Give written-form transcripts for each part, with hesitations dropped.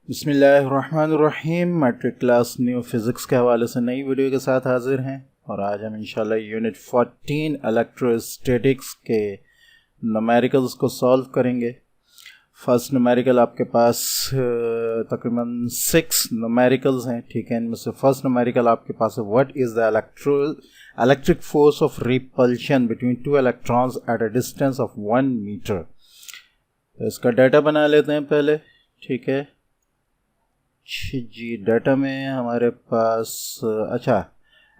बिस्मिल्लाहिर्रहमानिर्रहीम। Matric class new physics के हवाले से नई वीडियो के साथ हाजिर हैं और आज हम इंशाल्लाह यूनिट 14 इलेक्ट्रोस्टैटिक्स के न्यूमेरिकल्स को सॉल्व करेंगे। फर्स्ट न्यूमेरिकल आपके पास तकरीबन 6 न्यूमेरिकल्स हैं, ठीक है। इनमें से फर्स्ट न्यूमेरिकल आपके पास है what is the electric force of repulsion between two electrons at a distance of 1 metre. तो इसका डाटा बना लेते हैं पहले, ठीक है जी। डाटा में हमारे पास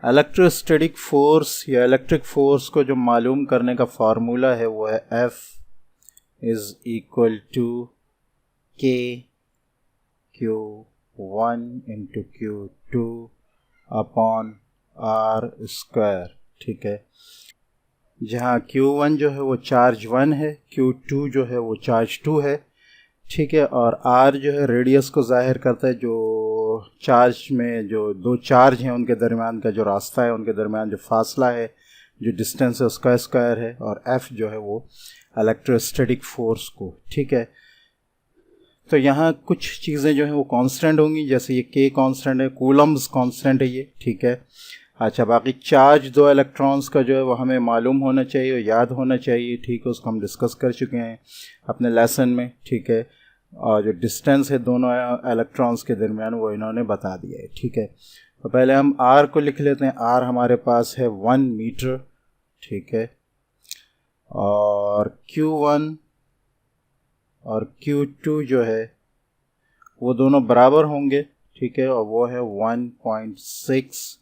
इलेक्ट्रोस्टैटिक फोर्स या इलेक्ट्रिक फोर्स को जो मालूम करने का फार्मूला है वो है F is equal to K Q1 into Q2 upon R square, ठीक है। जहाँ Q1 जो है वो चार्ज 1 है, Q2 जो है वो चार्ज 2 है, ठीक है। और R जो है रेडियस को जाहिर करता है, जो चार्ज में जो दो चार्ज हैं उनके दरमियान का जो रास्ता है, उनके दरमियान जो फासला है, जो डिस्टेंस है उसका स्क्वायर है। और F जो है वो इलेक्ट्रोस्टैटिक फोर्स को, ठीक है। तो यहाँ कुछ चीज़ें जो हैं वो कांस्टेंट होंगी, जैसे ये K कांस्टेंट है, कूलम्ब्स कांस्टेंट है ये, ठीक है। अच्छा, बाकी चार्ज दो इलेक्ट्रॉन्स का जो है वो हमें मालूम होना चाहिए और याद होना चाहिए, ठीक है। उसको हम डिस्कस कर चुके हैं अपने लेसन में, ठीक है। और जो डिस्टेंस है दोनों इलेक्ट्रॉन्स के दरमियान वो इन्होंने बता दिया है, ठीक है। तो पहले हम R को लिख लेते हैं। R हमारे पास है 1 मीटर, ठीक है। और Q1 और Q2 जो है वो दोनों बराबर होंगे, ठीक है। और वो है 1.6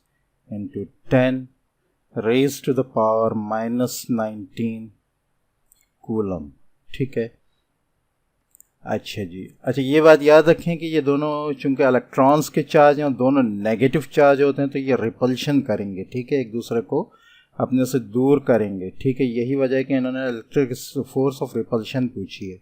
into 10 raise to the power -19 coulomb, ठीक है। अच्छा जी, अच्छा ये बात याद रखें कि ये दोनों चूंकि इलेक्ट्रॉन्स के चार्ज हैं और दोनों नेगेटिव चार्ज होते हैं, तो ये रिपल्शन करेंगे, ठीक है, एक दूसरे को अपने से दूर करेंगे, ठीक है। यही वजह है कि इन्होंने इलेक्ट्रिक फोर्स ऑफ रिपल्शन पूछी है।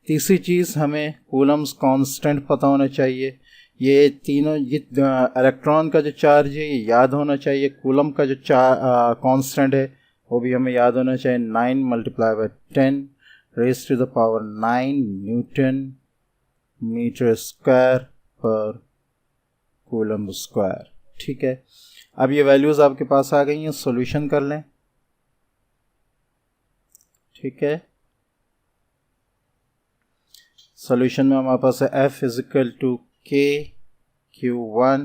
तीसरी चीज़, हमें कूलम्स कांस्टेंट पता होना चाहिए। ये तीनों, ये इलेक्ट्रॉन का जो चार्ज है ये याद होना चाहिए। कूलम का जो कांस्टेंट है वो भी हमें याद होना चाहिए, 9 × 10 raised to the power 9 newton metre square पर कूलम स्क्वायर, ठीक है। अब ये वैल्यूज़ आपके पास आ गई हैं, सॉल्यूशन कर लें, ठीक है। सॉल्यूशन में हमारे पास है F is equal to K Q1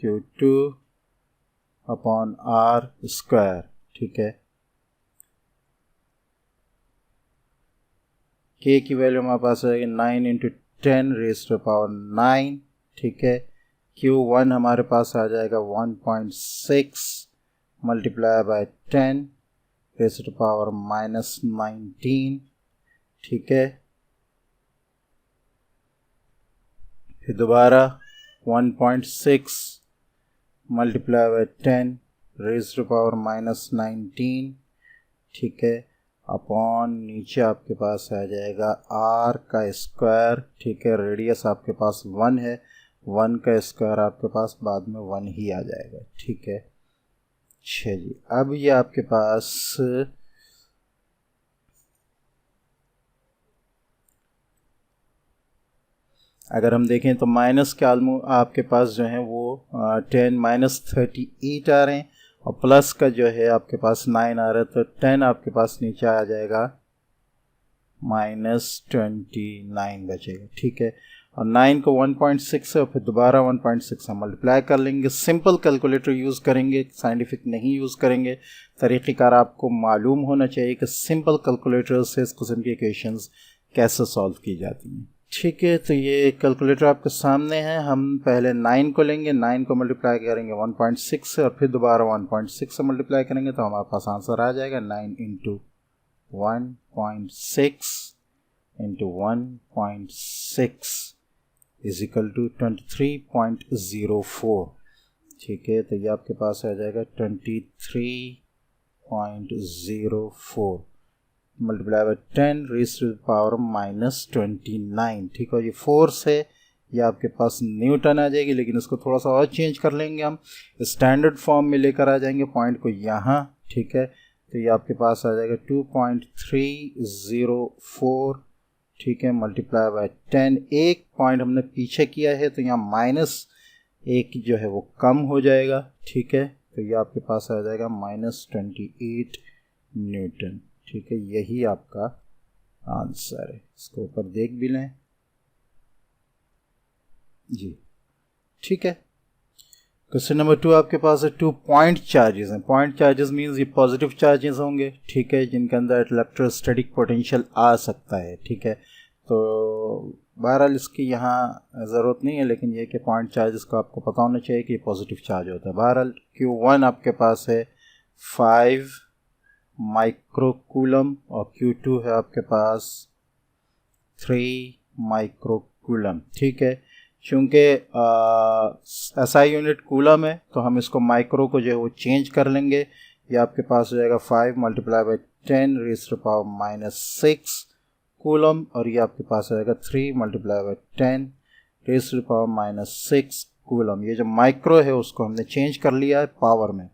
Q2 upon R square, ठीक है। K की वैल्यू हमारे पास है 9 × 10 रेज़ टू पावर 9, ठीक है। Q1 हमारे पास आ जाएगा 1.6 × 10 रेज़ टू पावर -19, ठीक है। फिर दोबारा 1.6 × 10 रेज़ टू पावर -19, ठीक है, अपॉन नीचे आपके पास आ जाएगा R का स्क्वायर, ठीक है। रेडियस आपके पास 1 है, 1 का स्क्वायर आपके पास बाद में 1 ही आ जाएगा, ठीक है। अच्छा जी, अब ये आपके पास अगर हम देखें तो माइनस के आपके पास जो है वो 10 -38 आ रहे हैं और प्लस का जो है आपके पास 9 आ रहा है, तो 10 आपके पास नीचे आ जाएगा, -29 बचेगा, ठीक है। और 9 को 1.6 है और फिर दोबारा 1.6 हम मल्टीप्लाई कर लेंगे। सिंपल कैलकुलेटर यूज़ करेंगे, साइंटिफिक नहीं यूज़ करेंगे। तरीक़ेकार आपको मालूम होना चाहिए कि सिंपल कैलकुलेटर से इस किस्म की इक्वेशंस कैसे सॉल्व की जाती हैं, ठीक है। तो ये कैलकुलेटर आपके सामने है। हम पहले 9 को लेंगे, 9 को मल्टीप्लाई करेंगे 1.6 से और फिर दोबारा 1.6 से मल्टीप्लाई करेंगे तो हमारे पास आंसर आ जाएगा 9 × 1.6 × 1.6 इज इक्वल टू 23.04, ठीक है। तो ये आपके पास आ जाएगा 23.04 × 10 रेज़ टू द पावर -29, ठीक है। ये फोर्स है, ये आपके पास न्यूटन आ जाएगी, लेकिन इसको थोड़ा सा और चेंज कर लेंगे, हम स्टैंडर्ड फॉर्म में लेकर आ जाएंगे पॉइंट को यहाँ, ठीक है। तो ये आपके पास आ जाएगा 2.304 ठीक है, मल्टीप्लाई बाय 10, एक पॉइंट हमने पीछे किया है तो यहाँ माइनस एक जो है वो कम हो जाएगा, ठीक है, तो ये आपके पास आ जाएगा -28 न्यूटन, ठीक है, यही आपका आंसर है। इसको ऊपर देख भी लें जी, ठीक है। क्वेश्चन नंबर 2 आपके पास है 2 पॉइंट चार्जेस हैं। पॉइंट चार्जेस मीन्स ये पॉजिटिव चार्जेस होंगे, ठीक है, जिनके अंदर इलेक्ट्रोस्टैटिक पोटेंशियल आ सकता है, ठीक है। तो बहरहाल इसकी यहाँ ज़रूरत नहीं है, लेकिन ये कि पॉइंट चार्जेस को आपको पता होना चाहिए कि पॉजिटिव चार्ज होता है। बहरहाल Q1 आपके पास है 5 माइक्रोकूलम और Q2 है आपके पास 3 माइक्रोकूलम, ठीक है। चूँकि SI यूनिट कूलम है तो हम इसको माइक्रो को जो है वो चेंज कर लेंगे। ये आपके पास हो जाएगा 5 multiply by 10 raise to power -6 coulomb, और ये आपके पास आएगा 3 multiply by 10 raise to power -6 coulomb. ये जो माइक्रो है उसको हमने चेंज कर लिया है पावर में,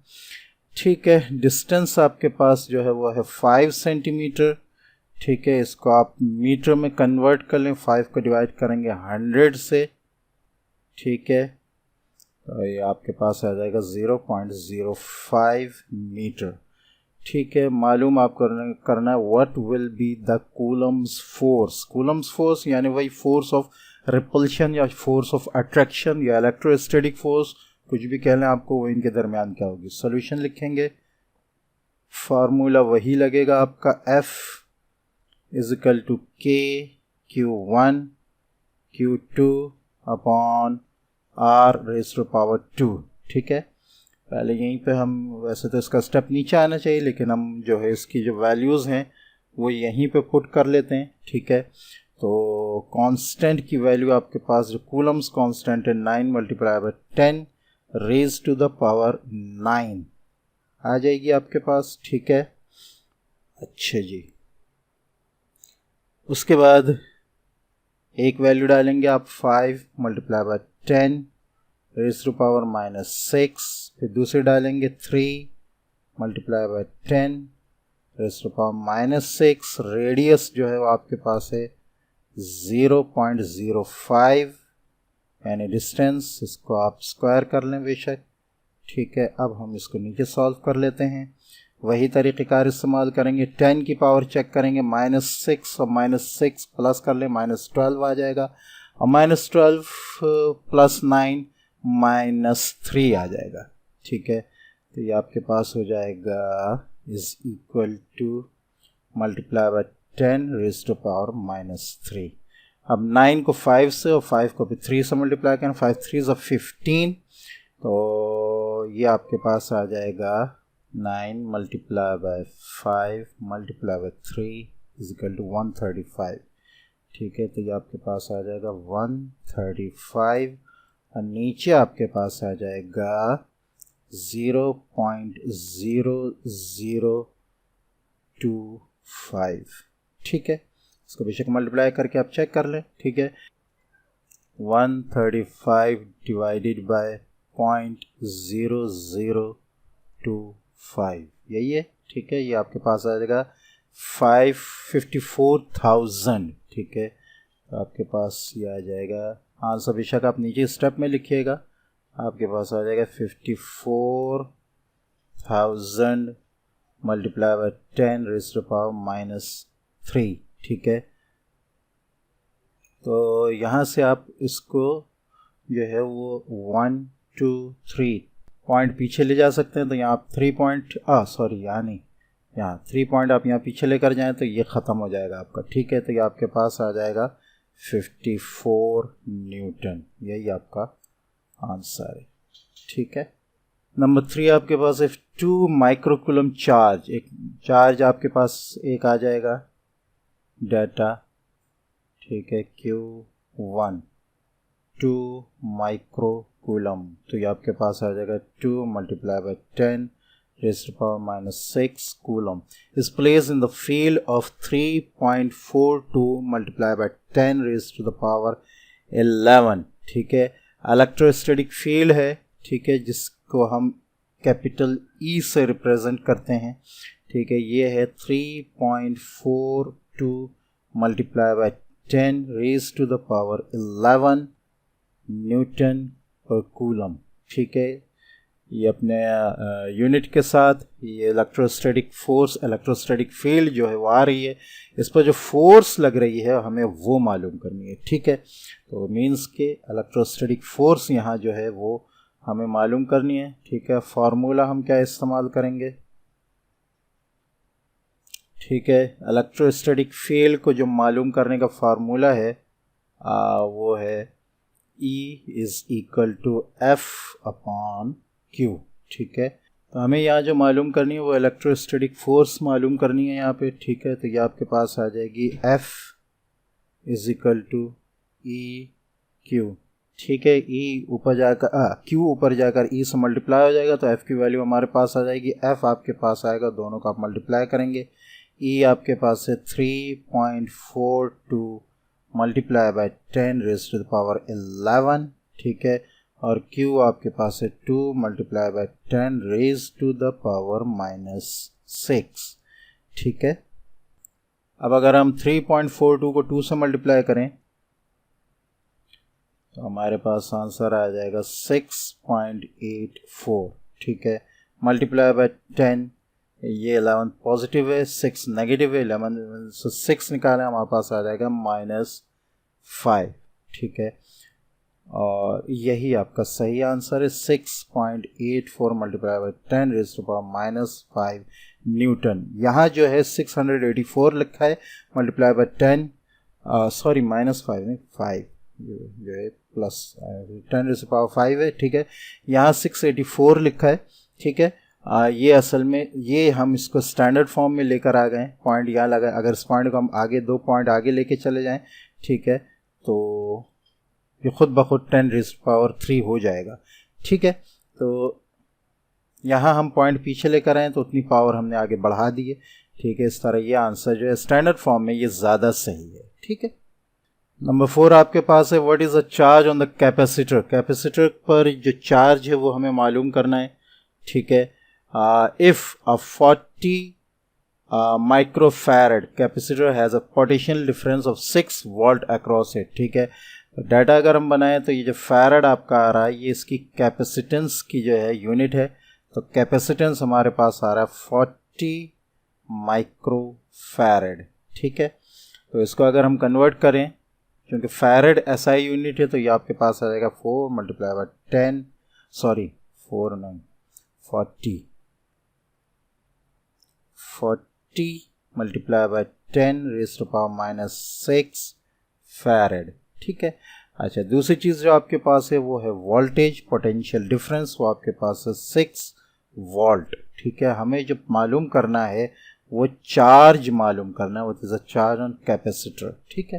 ठीक है। डिस्टेंस आपके पास जो है वो है 5 सेंटीमीटर, ठीक है। इसको आप मीटर में कन्वर्ट कर लें, 5 को डिवाइड करेंगे 100 से, ठीक है, तो ये आपके पास आ जाएगा 0.05 मीटर, ठीक है। मालूम आप करना है what will be the Coulomb's force. Coulomb's force यानी वही फोर्स ऑफ रिपल्शन या फोर्स ऑफ अट्रैक्शन या इलेक्ट्रोस्टैटिक फोर्स, कुछ भी कह लें आपको, वो इनके दरमियान क्या होगी। सॉल्यूशन लिखेंगे, फार्मूला वही लगेगा आपका F is equal to K Q1 Q2 upon R raise to power 2, ठीक है। पहले यहीं पे हम, वैसे तो इसका स्टेप नीचे आना चाहिए, लेकिन हम जो है इसकी जो वैल्यूज़ हैं वो यहीं पे पुट कर लेते हैं, ठीक है। तो कांस्टेंट की वैल्यू आपके पास जो कूलम्स कांस्टेंट है 9 multiply by 10 raise to the power 9 आ जाएगी आपके पास, ठीक है। अच्छा जी, उसके बाद एक वैल्यू डालेंगे आप 5 multiply by 10 raise to power -6, फिर दूसरी डालेंगे 3 multiply by 10 raise to power -6। Radius जो है वो आपके पास है 0.05 यानी डिस्टेंस, इसको आप स्क्वायर कर लें बेशक, ठीक है। अब हम इसको नीचे सॉल्व कर लेते हैं, वही तरीक़ेकार इस्तेमाल करेंगे। 10 की पावर चेक करेंगे, -6 और -6 प्लस कर लें, -12 आ जाएगा, और -12 प्लस 9 -3 आ जाएगा, ठीक है। तो ये आपके पास हो जाएगा is equal to multiply by 10 raise to power -3। अब 9 को 5 से और 5 को भी 3 से मल्टीप्लाई करें, 5 3 से 15, तो ये आपके पास आ जाएगा 9 multiply by 5 multiply by 3 is equal to 135, ठीक है। तो ये आपके पास आ जाएगा 135, और नीचे आपके पास आ जाएगा 0.0025, ठीक है। इसको बेशक मल्टीप्लाई करके आप चेक कर लें, ठीक है। 135 डिवाइडेड बाय 0.0025 यही है, ठीक है। ये आपके पास आ जाएगा 554,000, ठीक है। तो आपके पास ये आ जाएगा आंसर, बेशक आप नीचे स्टेप में लिखिएगा, आपके पास आ जाएगा 54,000 multiply by 10 raise to power -3, ठीक है। तो यहाँ से आप इसको जो है वो 1 2 3 पॉइंट पीछे ले जा सकते हैं। तो यहाँ आप 3 पॉइंट यहाँ नहीं, यहाँ 3 पॉइंट आप यहाँ पीछे लेकर जाएं तो ये ख़त्म हो जाएगा आपका, ठीक है। तो ये आपके पास आ जाएगा 54 न्यूटन, यही आपका आंसर है, ठीक है। नंबर 3 आपके पास है 2 माइक्रोकूलम चार्ज। एक चार्ज आपके पास एक आ जाएगा डाटा, ठीक है, Q1 2 माइक्रोकूलम, तो ये आपके पास आ जाएगा 2 multiply by 10 raised to power -6 coulomb is placed in the field of 3.42 multiplied by 10 raised to the power 11, ठीक है। इलेक्ट्रोस्टैटिक फील्ड है, ठीक है, जिसको हम कैपिटल E से रिप्रेजेंट करते हैं, ठीक है। ये है 3.42 multiply by 10 raise to the power 11 newton पर कूलम। ठीक है, ये अपने यूनिट के साथ ये इलेक्ट्रोस्टैटिक फोर्स, इलेक्ट्रोस्टैटिक फील्ड जो है वो आ रही है, इस पर जो फोर्स लग रही है हमें वो मालूम करनी है। ठीक है, तो मीन्स के इलेक्ट्रोस्टैटिक फोर्स यहाँ जो है वो हमें मालूम करनी है। ठीक है, फार्मूला हम क्या इस्तेमाल करेंगे? ठीक है, इलेक्ट्रोस्टैटिक फील्ड को जो मालूम करने का फार्मूला है वो है E is equal to F upon Q। ठीक है, तो हमें यहाँ जो मालूम करनी है वो इलेक्ट्रोस्टैटिक फोर्स मालूम करनी है यहाँ पे। ठीक है, तो ये आपके पास आ जाएगी F is equal to E Q। ठीक है, E ऊपर जाकर Q ऊपर जाकर E से मल्टीप्लाई हो जाएगा, तो F की वैल्यू हमारे पास आ जाएगी, F आपके पास आएगा, दोनों का आप मल्टीप्लाई करेंगे। E आपके पास है 3.42 multiply by 10 raise to the power 11। ठीक है, और Q आपके पास है 2 multiply by 10 raise to the power -6। ठीक है, अब अगर हम 3.42 को 2 से मल्टीप्लाई करें तो हमारे पास आंसर आ जाएगा 6.84। ठीक है, मल्टीप्लाई बाय 10, ये 11 पॉजिटिव है, 6 नेगेटिव है, 11 से 6 निकालें हमारे पास आ जाएगा -5। ठीक है, और यही आपका सही आंसर है, 6.84 multiply by 10 raise to power -5 newton. यहाँ जो है 684 लिखा है, मल्टीप्लाई बाय 10 सॉरी -5 नहीं 5 जो है प्लस 10 रेज़ टू पावर 5 है। ठीक है, यहाँ 684 लिखा है। ठीक है, ये असल में ये हम इसको स्टैंडर्ड फॉर्म में लेकर आ गए, पॉइंट यहाँ लगा, अगर इस पॉइंट को हम आगे 2 पॉइंट आगे लेके चले जाएं, ठीक है, तो ये खुद ब खुद 10 रेज़ टू पावर 3 हो जाएगा। ठीक है, तो यहाँ हम पॉइंट पीछे लेकर आए तो उतनी पावर हमने आगे बढ़ा दी है। ठीक है, इस तरह ये आंसर जो है स्टैंडर्ड फॉर्म में ये ज़्यादा सही है। ठीक है, नंबर 4 आपके पास है, what is the charge on the capacitor. Capacitor पर जो चार्ज है वो हमें मालूम करना है। ठीक है, if a 40 microfarad capacitor has a potential difference of 6 volt across it। ठीक है, तो डाटा अगर हम बनाएं तो ये जो फैरड आपका आ रहा है ये इसकी कैपेसिटेंस की जो है यूनिट है, तो कैपेसिटेंस हमारे पास आ रहा है 40 माइक्रोफैरड। ठीक है, तो इसको अगर हम कन्वर्ट करें, क्योंकि फैरड SI यूनिट है, तो ये आपके पास आ जाएगा 4 मल्टीप्लाई बाय 10 सॉरी 4 नहीं 40 multiply by 10 raise to power -6 farad. ठीक है, अच्छा दूसरी चीज़ जो आपके पास है वो है वोल्टेज पोटेंशियल डिफरेंस, वो आपके पास है 6 वोल्ट। ठीक है, हमें जो मालूम करना है वो चार्ज मालूम करना है, वो is a charge on capacitor. ठीक है,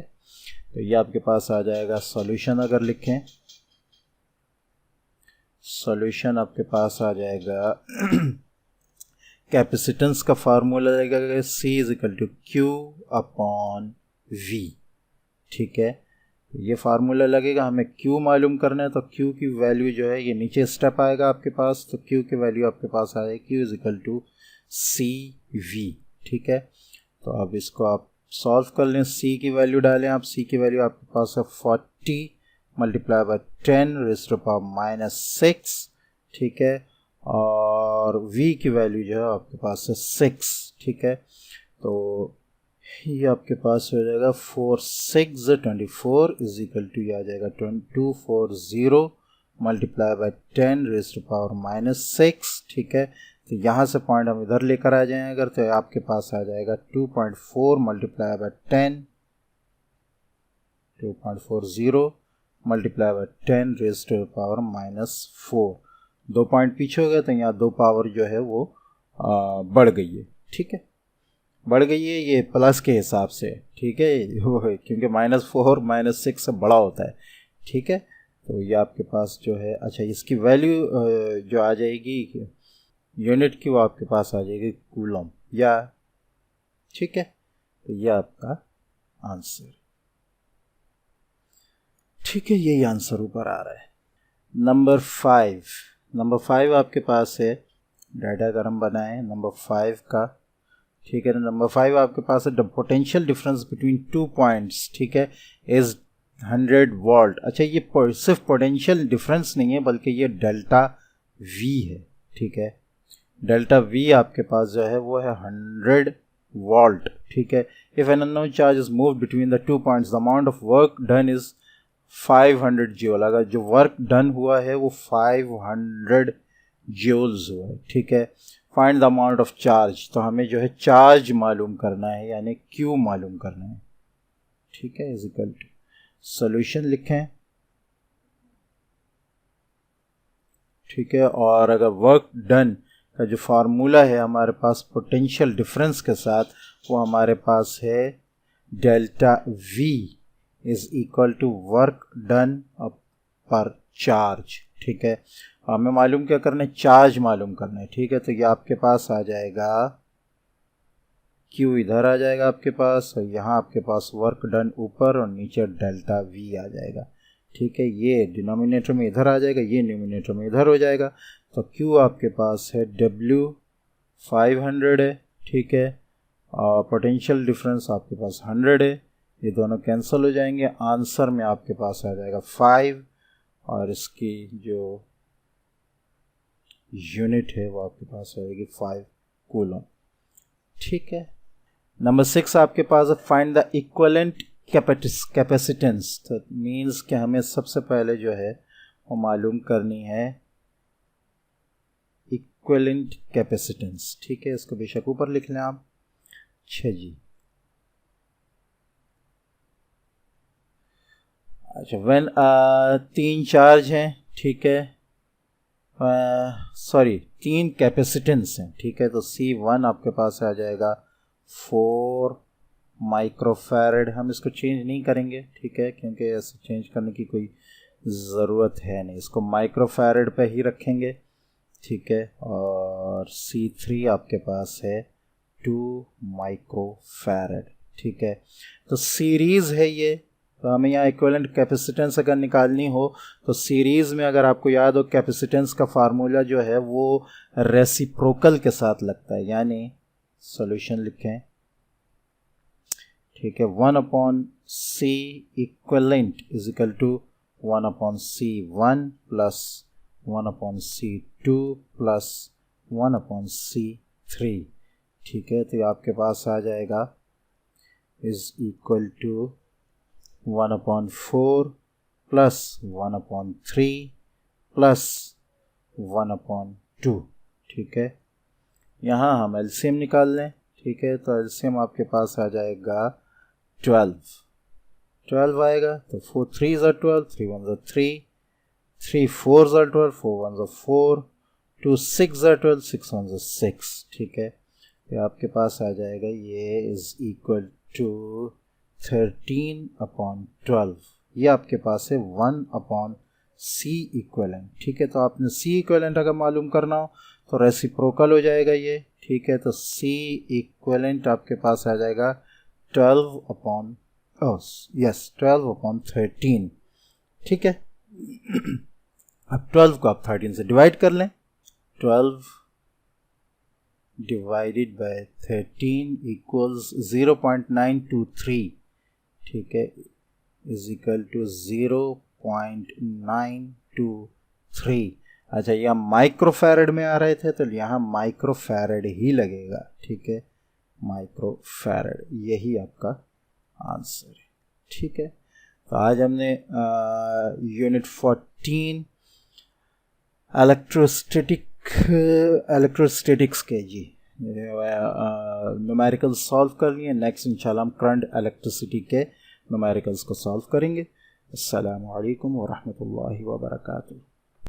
तो ये आपके पास आ जाएगा सॉल्यूशन, अगर लिखें सॉल्यूशन आपके पास आ जाएगा कैपेसिटेंस का फार्मूला लगेगा C is equal to Q upon V। ठीक है, ये फार्मूला लगेगा, हमें Q मालूम करना है, तो Q की वैल्यू जो है ये नीचे स्टेप आएगा आपके पास, तो Q की वैल्यू आपके पास आ जाएगी Q is equal to CV। ठीक है, तो अब इसको आप सॉल्व कर लें, C की वैल्यू डालें आप, C की वैल्यू आपके पास है 40 multiply by 10 raise to power -6। ठीक है, और V की वैल्यू जो है आपके पास है 6। ठीक है, तो ये आपके पास हो जाएगा 4 6 24 इज इक्वल टू ये आ जाएगा 240 multiply by 10 raise to power -6। ठीक है, तो यहाँ से पॉइंट हम इधर लेकर आ जाएं अगर, तो आपके पास आ जाएगा 2.4 multiply by 10 2.40 multiply by 10 raise to power -4। 2 point पीछे हो गए, तो यहाँ 2 पावर जो है वो बढ़ गई है। ठीक है, बढ़ गई है ये प्लस के हिसाब से। ठीक है, वो है क्योंकि -4 -6 से बड़ा होता है। ठीक है, तो ये आपके पास जो है, अच्छा इसकी वैल्यू जो आ जाएगी यूनिट की, वो आपके पास आ जाएगी कूलम या। ठीक है, तो ये आपका आंसर। ठीक है, यही आंसर ऊपर आ रहा है। नंबर 5 आपके पास है, डाटा अगर हम बनाएं नंबर 5 का, ठीक है। नंबर 5 आपके पास है the potential difference between 2 points, ठीक है, इज 100 वोल्ट। अच्छा, ये सिर्फ पोटेंशियल डिफरेंस नहीं है बल्कि ये डेल्टा वी है, ठीक है। डेल्टा वी आपके पास जो है वो है 100 वोल्ट, ठीक है। If an unknown charge is move between the 2 points the amount of work done is 500 joule. अगर जो वर्क डन हुआ है वो 500 जूल्स हुआ है, ठीक है। Find the amount of charge, तो हमें जो है चार्ज मालूम करना है यानी क्यू मालूम करना है, ठीक है। इज इक्वल टू सोल्यूशन लिखें, ठीक है। और अगर वर्क डन का जो फार्मूला है हमारे पास पोटेंशियल डिफरेंस के साथ, वो हमारे पास है delta V is equal to work done पर चार्ज, ठीक है। हमें मालूम क्या करना है, चार्ज मालूम करना है, ठीक है। तो ये आपके पास आ जाएगा Q इधर आ जाएगा आपके पास, और यहाँ आपके पास वर्क डन ऊपर और नीचे डेल्टा V आ जाएगा, ठीक है। ये डिनोमिनेटर में इधर आ जाएगा, ये न्यूमिनेटर में इधर हो जाएगा। तो Q आपके पास है W 500 है, ठीक है, और पोटेंशियल डिफरेंस आपके पास 100 है। ये दोनों कैंसिल हो जाएंगे, आंसर में आपके पास आ जाएगा 5, और इसकी जो यूनिट है वो आपके पास आएगी 5 कूलम, ठीक है। नंबर 6 आपके पास है फाइंड द इक्विवेलेंट कैपेसिटेंस। तो मीन्स कि हमें सबसे पहले जो है वो मालूम करनी है इक्विवेलेंट कैपेसिटेंस, ठीक है। इसको बेशक ऊपर लिख लें आप। 6 जी। अच्छा, व्हेन 3 चार्ज हैं, ठीक है, सॉरी 3 कैपेसिटेंस हैं, ठीक है। तो C1 आपके पास आ जाएगा 4 माइक्रोफैरड। हम इसको चेंज नहीं करेंगे, ठीक है, क्योंकि ऐसे चेंज करने की कोई ज़रूरत है नहीं, इसको माइक्रोफैरड पे ही रखेंगे, ठीक है। और C3 आपके पास है 2 माइक्रोफैरड, ठीक है। तो सीरीज़ है ये, तो हमें यहाँ इक्विवेलेंट कैपेसिटेंस अगर निकालनी हो तो सीरीज़ में अगर आपको याद हो कैपेसिटेंस का फार्मूला जो है वो रेसिप्रोकल के साथ लगता है, यानी सॉल्यूशन लिखें, ठीक है। 1/C equivalent is equal to 1/C1 plus 1/C2 plus 1/C3, ठीक है। तो ये आपके पास आ जाएगा is equal to 1/4 plus 1/3 plus 1/2, ठीक है। यहाँ हम एलसीएम निकाल लें, ठीक है। तो एलसीएम आपके पास आ जाएगा 12 आएगा। तो 4 3s are 12, 3 1s are 3, 3 4s are 12, 4 1s are 4, 2 6s are 12, 6 1s are 6, ठीक है। तो आपके पास आ जाएगा ये इज इक्वल टू 13/12। ये आपके पास है 1/C इक्विवेलेंट, ठीक है। तो आपने C इक्विवेलेंट अगर मालूम करना हो तो रेसिप्रोकल हो जाएगा ये, ठीक है। तो C इक्विवेलेंट आपके पास आ जाएगा 12/13, ठीक है। अब 12 को आप 13 से डिवाइड कर लें। 12 डिवाइडेड बाय 13 इक्वल्स 0.923, ठीक है, इज इक्वल टू 0.923। अच्छा, यहाँ माइक्रोफैरड में आ रहे थे तो यहाँ माइक्रोफैरड ही लगेगा, ठीक है, माइक्रोफैरड, यही आपका आंसर है, ठीक है। तो आज हमने यूनिट 14 इलेक्ट्रोस्टैटिक्स के जी न्यूमेरिकल सॉल्व कर लिए। नेक्स्ट इंशाल्लाह हम करंट इलेक्ट्रिसिटी के न्यूमेरिकल्स को सॉल्व करेंगे। अस्सलामु अलैकुम व रहमतुल्लाहि व बरकातुहू।